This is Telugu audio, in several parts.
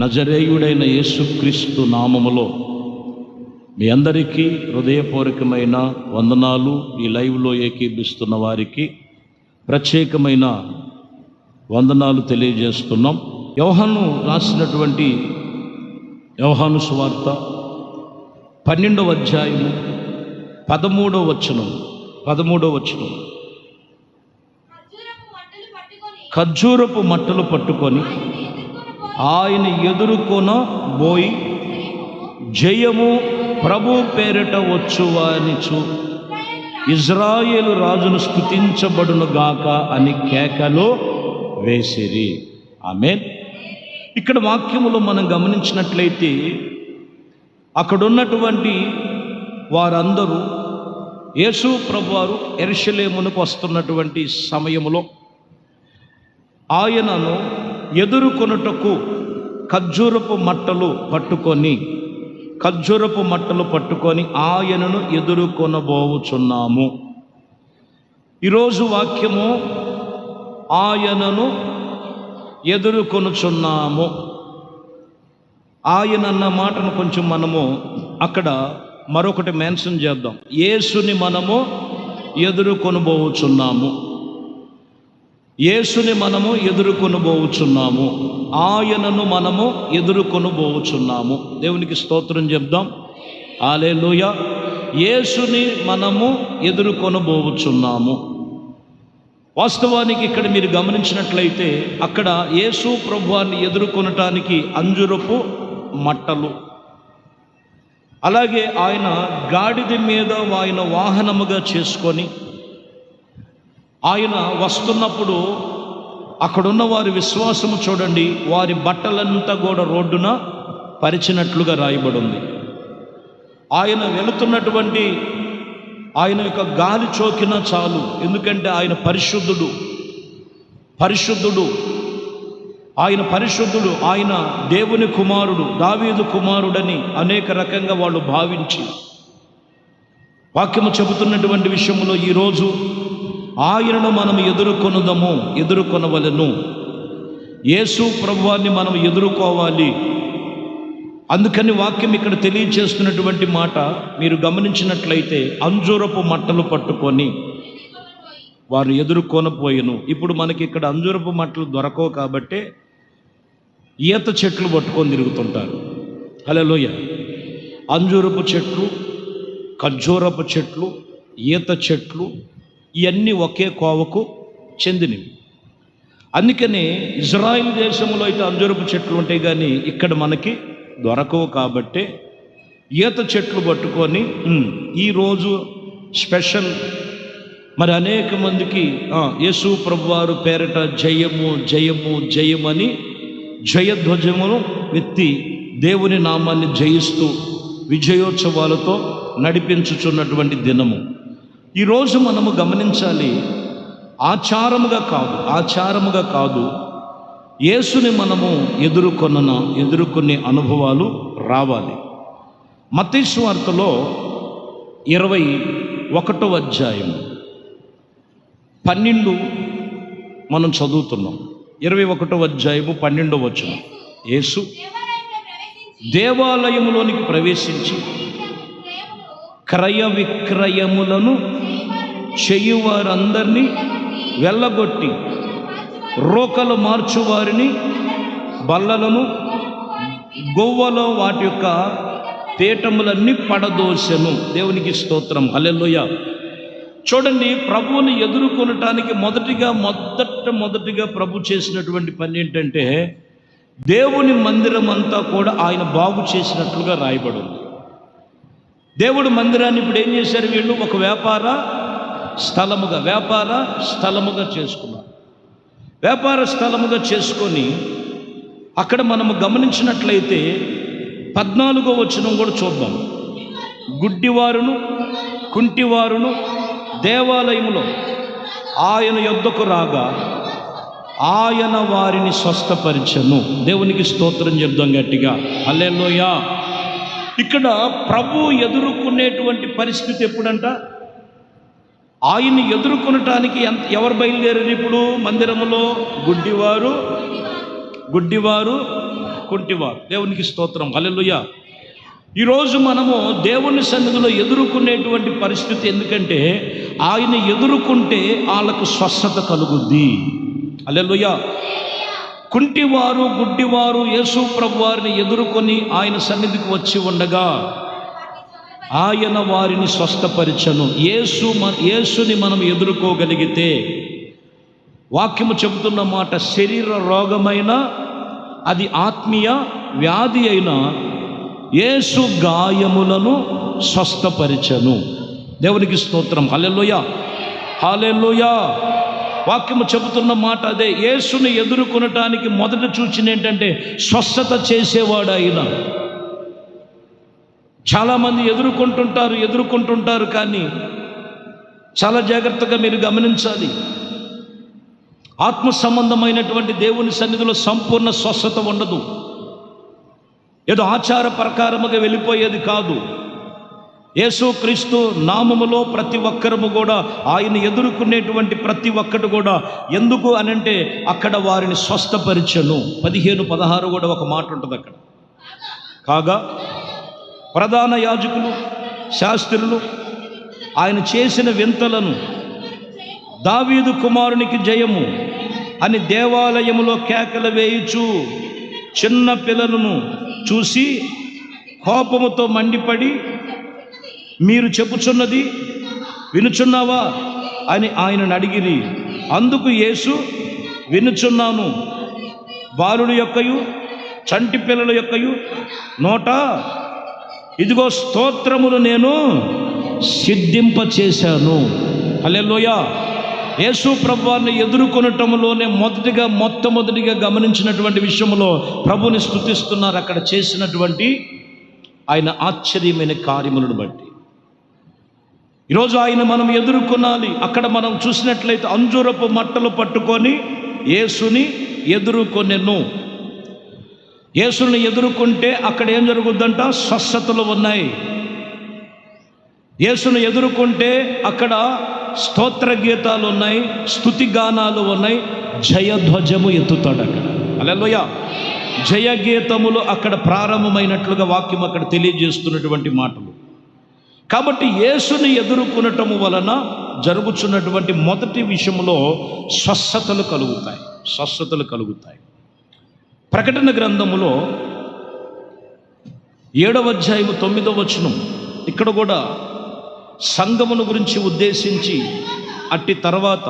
నజరేయుడైన యేసుక్రీస్తు నామములో మీ అందరికీ హృదయపూర్వకమైన వందనాలు. ఈ లైవ్లో ఏకీభిస్తున్న వారికి ప్రత్యేకమైన వందనాలు తెలియజేస్తున్నాం. యోహాను రాసినటువంటి యోహాను సువార్త 12వ అధ్యాయము 13వ వచనం. ఖర్జూరపు మట్టలు పట్టుకొని ఆయన ఎదుర్కొనబోయి జయము ప్రభు పేరిట వచ్చువానిచు ఇజ్రాయేలు రాజును స్తుతించబడును గాక అని కేకలో వేసిరి. ఆమేన్. ఇక్కడ వాక్యములో మనం గమనించినట్లయితే అక్కడున్నటువంటి వారందరూ యేసు ప్రభువారు యెరూషలేమునకు వస్తున్నటువంటి సమయములో ఆయనను ఎదుర్కొనుటకు ఖర్జూరపు మట్టలు పట్టుకొని ఆయనను ఎదుర్కొనబోచున్నాము. ఈరోజు వాక్యము ఆయనను ఎదుర్కొనుచున్నాము. ఆయన అన్న మాటను కొంచెం మనము అక్కడ మరొకటి మెన్షన్ చేద్దాం. యేసుని మనము ఎదుర్కొనబోచున్నాము. యేసుని మనము ఎదుర్కొనబోచున్నాము. ఆయనను మనము ఎదుర్కొనబోచున్నాము. దేవునికి స్తోత్రం చెప్దాం. హల్లెలూయా. యేసుని మనము ఎదుర్కొనబోచున్నాము. వాస్తవానికి ఇక్కడ మీరు గమనించినట్లయితే అక్కడ యేసు ప్రభువాన్ని ఎదుర్కొనటానికి అంజురపు మట్టలు, అలాగే ఆయన గాడిద మీద ఆయన వాహనముగా చేసుకొని ఆయన వస్తున్నప్పుడు అక్కడున్న వారి విశ్వాసము చూడండి, వారి బట్టలంతా కూడా రోడ్డున పరిచినట్లుగా రాయబడి ఉంది. ఆయన వెళుతున్నటువంటి ఆయన యొక్క గాలి చోకినా చాలు, ఎందుకంటే ఆయన పరిశుద్ధుడు. ఆయన దేవుని కుమారుడు, దావీదు కుమారుడని అనేక రకంగా వాళ్ళు భావించి వాక్యము చెబుతున్నటువంటి విషయంలో ఈరోజు ఆయనను మనం ఎదుర్కొనవలెను. యేసు ప్రభువాన్ని మనం ఎదుర్కోవాలి. అందుకని వాక్యం ఇక్కడ తెలియచేస్తున్నటువంటి మాట మీరు గమనించినట్లయితే అంజూరపు మట్టలు పట్టుకొని వారు ఎదుర్కొనపోయెను. ఇప్పుడు మనకి ఇక్కడ అంజూరపు మట్టలు దొరకవు కాబట్టి ఈత చెట్లు పట్టుకొని తిరుగుతుంటారు. హల్లెలూయా. అంజూరపు చెట్లు, ఖర్జూరపు చెట్లు, ఈత చెట్లు ఇవన్నీ ఒకే కోవకు చెందినవి. అందుకని ఇజ్రాయిల్ దేశంలో అయితే అంజూరపు చెట్లు ఉంటాయి, కానీ ఇక్కడ మనకి దొరకవు. కాబట్టి ఈత చెట్లు పట్టుకొని ఈరోజు స్పెషల్ మరి అనేక మందికి యేసు ప్రభువారు పేరిట జయము జయము జయమని జయధ్వజమును ఎత్తి దేవుని నామాన్ని జయిస్తూ విజయోత్సవాలతో నడిపించుచున్నటువంటి దినము. ఈరోజు మనము గమనించాలి, ఆచారముగా కాదు యేసుని మనము ఎదుర్కొనే అనుభవాలు రావాలి. మత్తయి సువార్తలో 21వ అధ్యాయం 12 మనం చదువుతున్నాం. 21వ అధ్యాయము 12వ వచనం. యేసు దేవాలయములోనికి ప్రవేశించి క్రయ విక్రయములను చేయువారందరినీ వెళ్ళగొట్టి రోకలు మార్చువారిని బల్లలను గొవ్వలో వాటి యొక్క పీఠములన్నీ పడదోసెను. దేవునికి స్తోత్రం. హల్లెలూయా. చూడండి, ప్రభువుని ఎదుర్కొనటానికి మొదటిగా ప్రభు చేసినటువంటి పని ఏంటంటే దేవుని మందిరం అంతా కూడా ఆయన బాగు చేసినట్లుగా రాయబడి ఉంది. దేవుడు మందిరాన్ని ఇప్పుడు ఏం చేశారు వీళ్ళు? ఒక వ్యాపార స్థలముగా చేసుకున్నారు. వ్యాపార స్థలముగా చేసుకొని అక్కడ మనము గమనించినట్లయితే 14వ వచనం కూడా చూద్దాం. గుడ్డివారును కుంటివారును దేవాలయములో ఆయన యొద్దకు రాగా ఆయన వారిని స్వస్థపరిచెను. దేవునికి స్తోత్రం చెప్దాం గట్టిగా. హల్లెలూయా. ఇక్కడ ప్రభు ఎదుర్కొనేటువంటి పరిస్థితి ఎప్పుడంట? ఆయన్ని ఎదుర్కొనటానికి ఎవరు బయలుదేరారు ఇప్పుడు మందిరములో? గుడ్డివారు కుంటివారు. దేవునికి స్తోత్రం, హల్లెలూయా. ఈరోజు మనము దేవుని సన్నిధిలో ఎదుర్కొనేటువంటి పరిస్థితి, ఎందుకంటే ఆయన ఎదుర్కొంటే వాళ్ళకు స్వస్థత కలుగుద్ది. హల్లెలూయా. కుంటివారు, గుడ్డివారు యేసు ప్రభు వారిని ఎదుర్కొని ఆయన సన్నిధికి వచ్చి ఉండగా ఆయన వారిని స్వస్థపరిచను. యేసుని మనం ఎదుర్కోగలిగితే, వాక్యము చెబుతున్న మాట, శరీర రోగమైన, అది ఆత్మీయ వ్యాధి అయిన, యేసు గాయములను స్వస్థపరిచను. దేవునికి స్తోత్రం, హల్లెలూయా, హల్లెలూయా. వాక్యము చెబుతున్న మాట అదే. యేసుని ఎదుర్కొనటానికి మొదట సూచన ఏంటంటే స్వస్థత చేసేవాడు ఆయన. చాలామంది ఎదుర్కొంటుంటారు, కానీ చాలా జాగ్రత్తగా మీరు గమనించాలి. ఆత్మ సంబంధమైనటువంటి దేవుని సన్నిధిలో సంపూర్ణ స్వస్థత ఉండదు. ఏదో ఆచార ప్రకారముగా వెళ్ళిపోయేది కాదు. యేసుక్రీస్తు నామములో ప్రతి ఒక్కరము కూడా, ఆయన ఎదుర్కొనేటువంటి ప్రతి ఒక్కటి కూడా ఎందుకు అనంటే అక్కడ వారిని స్వస్థపరిచను. 15-16 కూడా ఒక మాట ఉంటుంది అక్కడ. కాగా ప్రధాన యాజకులు, శాస్త్రులు ఆయన చేసిన వింతలను, దావీదు కుమారునికి జయము అని దేవాలయములో కేకలు వేయుచు చిన్న పిల్లలను చూసి కోపముతో మండిపడి, మీరు చెప్పుచున్నది వినుచున్నావా అని ఆయనను అడిగిరి. అందుకు యేసు, వినుచున్నాను. బాలుడి యొక్కయు చంటి పిల్లల యొక్కయు నోట ఇదిగో స్తోత్రములు నేను సిద్ధింపచేశాను. హల్లెలూయా. యేసు ప్రభువారిని ఎదుర్కొనటంలోనే మొట్టమొదటిగా గమనించినటువంటి విషయంలో ప్రభుని స్తుతిస్తున్నారు. అక్కడ చేసినటువంటి ఆయన ఆశ్చర్యమైన కార్యములను బట్టి. ఈరోజు ఆయన మనం ఎదుర్కొనాలి. అక్కడ మనం చూసినట్లయితే అంజూరపు మట్టలు పట్టుకొని యేసుని ఎదుర్కొనెను. యేసుని ఎదుర్కొంటే అక్కడ ఏం జరుగుద్దంట? స్వస్థతలు ఉన్నాయి. యేసుని ఎదుర్కొంటే అక్కడ స్తోత్ర గీతాలు ఉన్నాయి, స్తుతి గానాలు ఉన్నాయి, జయధ్వజము ఎత్తుతాడు అక్కడ. హల్లెలూయా. జయ గీతములు అక్కడ ప్రారంభమైనట్లుగా వాక్యం అక్కడ తెలియజేస్తున్నటువంటి మాటలు. కాబట్టి యేసుని ఎదుర్కొనటము వలన జరుగుతున్నటువంటి మొదటి విషయంలో స్వస్థతలు కలుగుతాయి. ప్రకటన గ్రంథములో 7వ అధ్యాయము 9వ వచనం, ఇక్కడ కూడా సంఘమును గురించి ఉద్దేశించి, అట్టి తర్వాత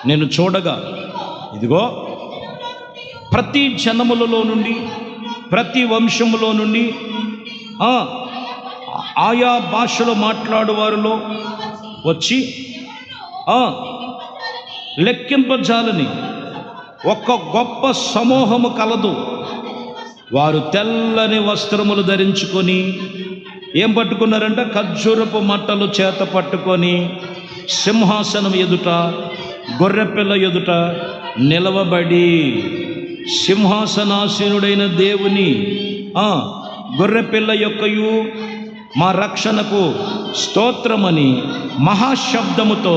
నేను చూడగా ఇదిగో ప్రతి జనములలో నుండి, ప్రతి వంశములో నుండి, ఆయా భాషలో మాట్లాడు వారిలో వచ్చి లెక్కింపజాలని ఒక గొప్ప సమూహము కలదు. వారు తెల్లని వస్త్రములు ధరించుకొని ఏం పట్టుకున్నారంట? ఖర్జూరపు మట్టలు చేత పట్టుకొని సింహాసనం ఎదుట, గొర్రెపిల్ల ఎదుట నిలవబడి, సింహాసనాసీనుడైన దేవుని గొర్రెపిల్ల యొక్కయు మా రక్షణకు స్తోత్రమని మహాశబ్దముతో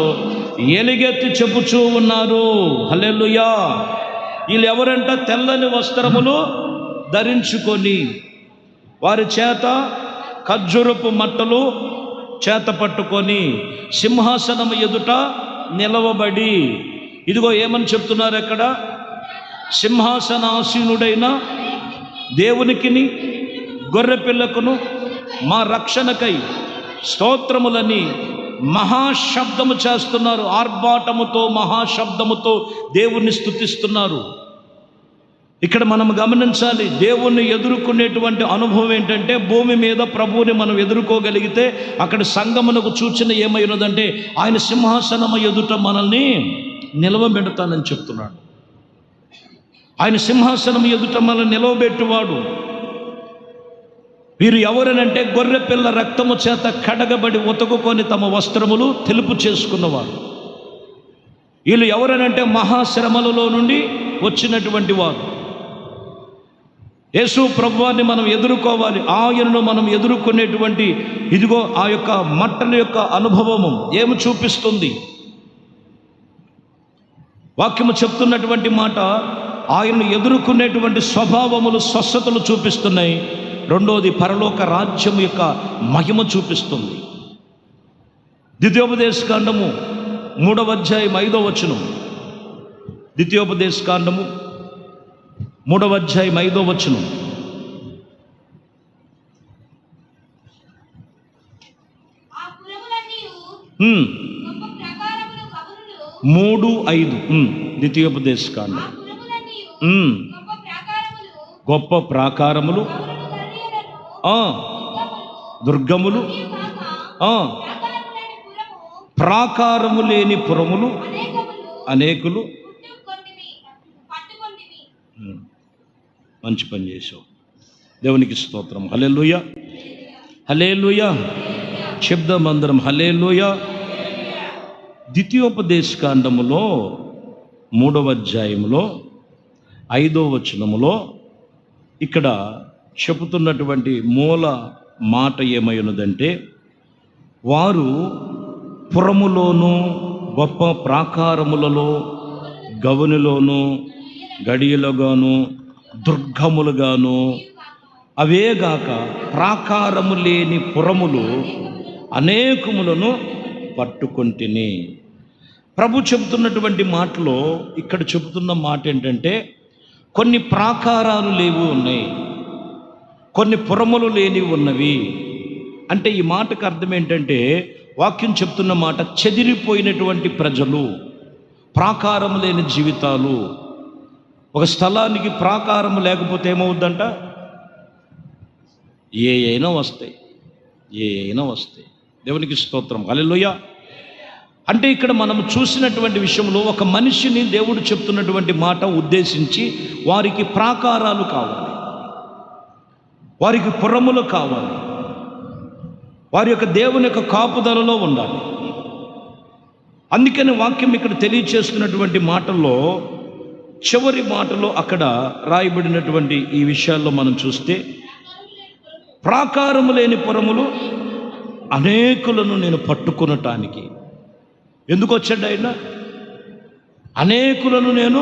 ఎలుగెత్తి చెప్పుచూ ఉన్నారు. హల్లెలూయా. వీళ్ళు ఎవరంట? తెల్లని వస్త్రములు ధరించుకొని, వారి చేత ఖర్జూరపు మట్టలు చేత పట్టుకొని సింహాసనము ఎదుట నిలవబడి, ఇదిగో ఏమని చెప్తున్నారు అక్కడ? సింహాసనాసీనుడైన దేవునికిని గొర్రెపిల్లకును మా రక్షణకై స్తోత్రములని మహాశబ్దము చేస్తున్నారు. ఆర్భాటముతో, మహాశబ్దముతో దేవుణ్ణి స్తుతిస్తున్నారు. ఇక్కడ మనం గమనించాలి, దేవుణ్ణి ఎదుర్కొనేటువంటి అనుభవం ఏంటంటే, భూమి మీద ప్రభువుని మనం ఎదుర్కోగలిగితే అక్కడ సంగమునకు సూచన ఏమైనదంటే ఆయన సింహాసనము ఎదుట మనల్ని నిలవబెడతానని చెప్తున్నాడు. ఆయన సింహాసనం ఎదుట మనల్ని నిలవబెట్టువాడు. వీరు ఎవరనంటే గొర్రె పిల్ల రక్తము చేత కడగబడి ఉతకుకొని తమ వస్త్రములు తెలుపు చేసుకున్నవారు. వీళ్ళు ఎవరనంటే మహాశ్రమలలో నుండి వచ్చినటువంటి వారు. యేసు ప్రభువాన్ని మనం ఎదుర్కోవాలి. ఆయనను మనం ఎదుర్కొనేటువంటి ఇదిగో ఆ యొక్క మట్టల యొక్క అనుభవము ఏమి చూపిస్తుంది? వాక్యము చెప్తున్నటువంటి మాట, ఆయనను ఎదుర్కొనేటువంటి స్వభావములు, స్వస్థతలు చూపిస్తున్నాయి. రెండోది పరలోక రాజ్యం యొక్క మహిమ చూపిస్తుంది. ద్వితీయోపదేశకాండము 3వ అధ్యాయం 5వ వచనం. ద్వితీయోపదేశకాండము 3వ అధ్యాయం 5వ వచనం. ఆ 3:5 ద్వితీయోపదేశకాండం. గొప్ప ప్రాకారములు, దుర్గములు, ప్రాకారము లేని పురములు అనేకులు. మంచి పని చేశావు, దేవునికి స్తోత్రం. హల్లెలూయా, హల్లెలూయా. శబ్దమందరం హల్లెలూయా. ద్వితీయోపదేశకాండములో 3వ అధ్యాయములో 5వ వచనములో ఇక్కడ చెబుతున్నటువంటి మూల మాట ఏమై ఉన్నదంటే, వారు పురములోను, గొప్ప ప్రాకారములలో, గవనిలోను, గడియలుగాను, దుర్గములుగాను, అవేగాక ప్రాకారము లేని పురములు అనేకములను పట్టుకొంటిని. ప్రభు చెబుతున్నటువంటి మాటలో ఇక్కడ చెబుతున్న మాట ఏంటంటే, కొన్ని ప్రాకారాలు లేవు ఉన్నాయి, కొన్ని పురములు లేనివి ఉన్నవి. అంటే ఈ మాటకు అర్థం ఏంటంటే, వాక్యం చెప్తున్న మాట చెదిరిపోయినటువంటి ప్రజలు, ప్రాకారం లేని జీవితాలు. ఒక స్థలానికి ప్రాకారం లేకపోతే ఏమవుద్దంట? ఏ అయినా వస్తాయి. దేవునికి స్తోత్రం, హల్లెలూయా. అంటే ఇక్కడ మనం చూసినటువంటి విషయంలో ఒక మనిషిని దేవుడు చెప్తున్నటువంటి మాట ఉద్దేశించి, వారికి ప్రాకారాలు కావాలి, వారికి పురములు కావాలి, వారి యొక్క దేవుని యొక్క కాపుదలలో ఉండాలి. అందుకని వాక్యం ఇక్కడ తెలియచేస్తున్నటువంటి మాటల్లో చివరి మాటలో అక్కడ రాయబడినటువంటి ఈ విషయాల్లో మనం చూస్తే, ప్రాకారము లేని పురములు అనేకులను నేను పట్టుకొనటానికి. ఎందుకు వచ్చాడు ఆయన? అనేకులను నేను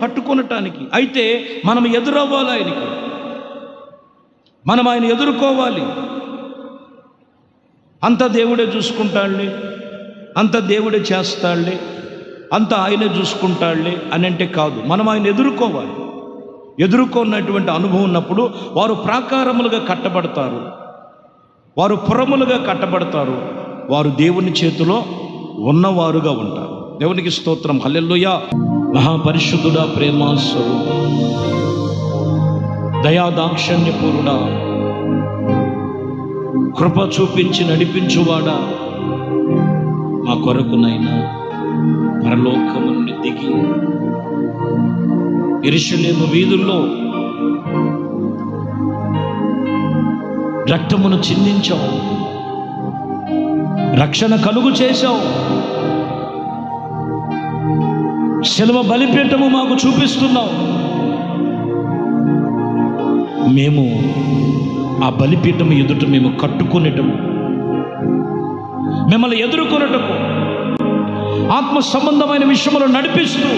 పట్టుకొనటానికి. అయితే మనం ఎదురవ్వాలి ఆయనకి, మనం ఆయన ఎదుర్కోవాలి. అంత దేవుడే చూసుకుంటాడులే, అంత దేవుడే చేస్తాడులే, అంత ఆయనే చూసుకుంటాడులే అని అంటే కాదు. మనం ఆయన ఎదుర్కోవాలి. ఎదుర్కొన్నటువంటి అనుభవం ఉన్నప్పుడు వారు ప్రాకారములుగా కట్టబడతారు, వారు పురములుగా కట్టబడతారు, వారు దేవుని చేతిలో ఉన్నవారుగా ఉంటారు. దేవునికి స్తోత్రం, హల్లెలూయా. మహాపరిశుద్ధుడా, ప్రేమాస్వరూపా, దయాదాక్షణ్యపూర్ణుడా, కృప చూపించి నడిపించువాడా, మా కొరకునైనా పరలోకము నుండి దిగి యెరూషలేము వీధుల్లో రక్తమును చిందించావు, రక్షణ కలుగు చేశావు, శిలువ బలిపీఠము మాకు చూపిస్తున్నావు. మేము ఆ బలిపీఠము ఎదుట మేము కట్టుకునేటము, మిమ్మల్ని ఎదుర్కొనేటము, ఆత్మ సంబంధమైన విషయంలో నడిపిస్తూ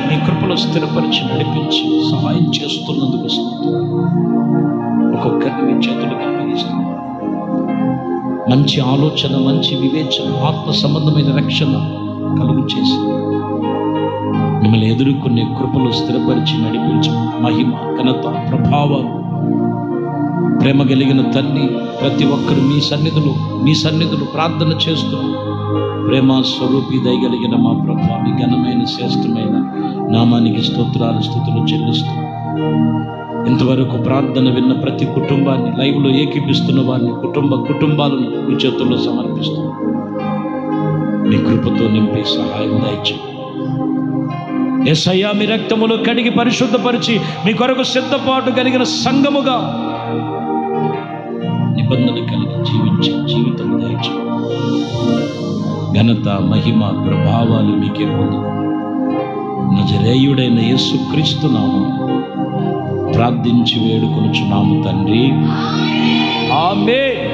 నీ కృపలో స్థిరపరిచి నడిపించి సహాయం చేస్తున్నందుకు ఒక్కొక్కరిని మీ చేతులకు అప్పగిస్తాం. మంచి ఆలోచన, మంచి వివేచన, ఆత్మ సంబంధమైన రక్షణ కలుగు చేసి మిమ్మల్ని ఎదుర్కొనే కృపలో స్థిరపరిచి నడిపించు. మహిమ, ఘనత, ప్రభావాలు, ప్రేమ కలిగిన తల్లి, ప్రతి ఒక్కరు మీ సన్నిధులు ప్రార్థన చేస్తూ, ప్రేమ స్వరూపి దయగలిగిన మా ప్రభా, మీ ఘనమైన శ్రేష్టమైన నామానికి స్తోత్రాలు, స్తుతులు చెల్లిస్తూ, ఇంతవరకు ప్రార్థన విన్న ప్రతి కుటుంబాన్ని, లైవ్లో ఏకీపిస్తున్న వారిని, కుటుంబాలను మీ చేతుల్లో సమర్పిస్తూ మీ కృపతో నింపి సహాయం దయచేయండి. యేసయ్యా, మీ రక్తములో కడిగి పరిశుద్ధపరిచి మీ కొరకు సిద్ధపాటు కలిగిన సంఘముగా నిబంధన కలిగి జీవించే జీవితం దయచేయండి. ఘనత, మహిమ, ప్రభావాలు మీకే పొందు నజరేయుడైన యేసుక్రీస్తు నామమున ప్రార్థించి వేడుకొనుచున్నాము తండ్రి, ఆమేన్.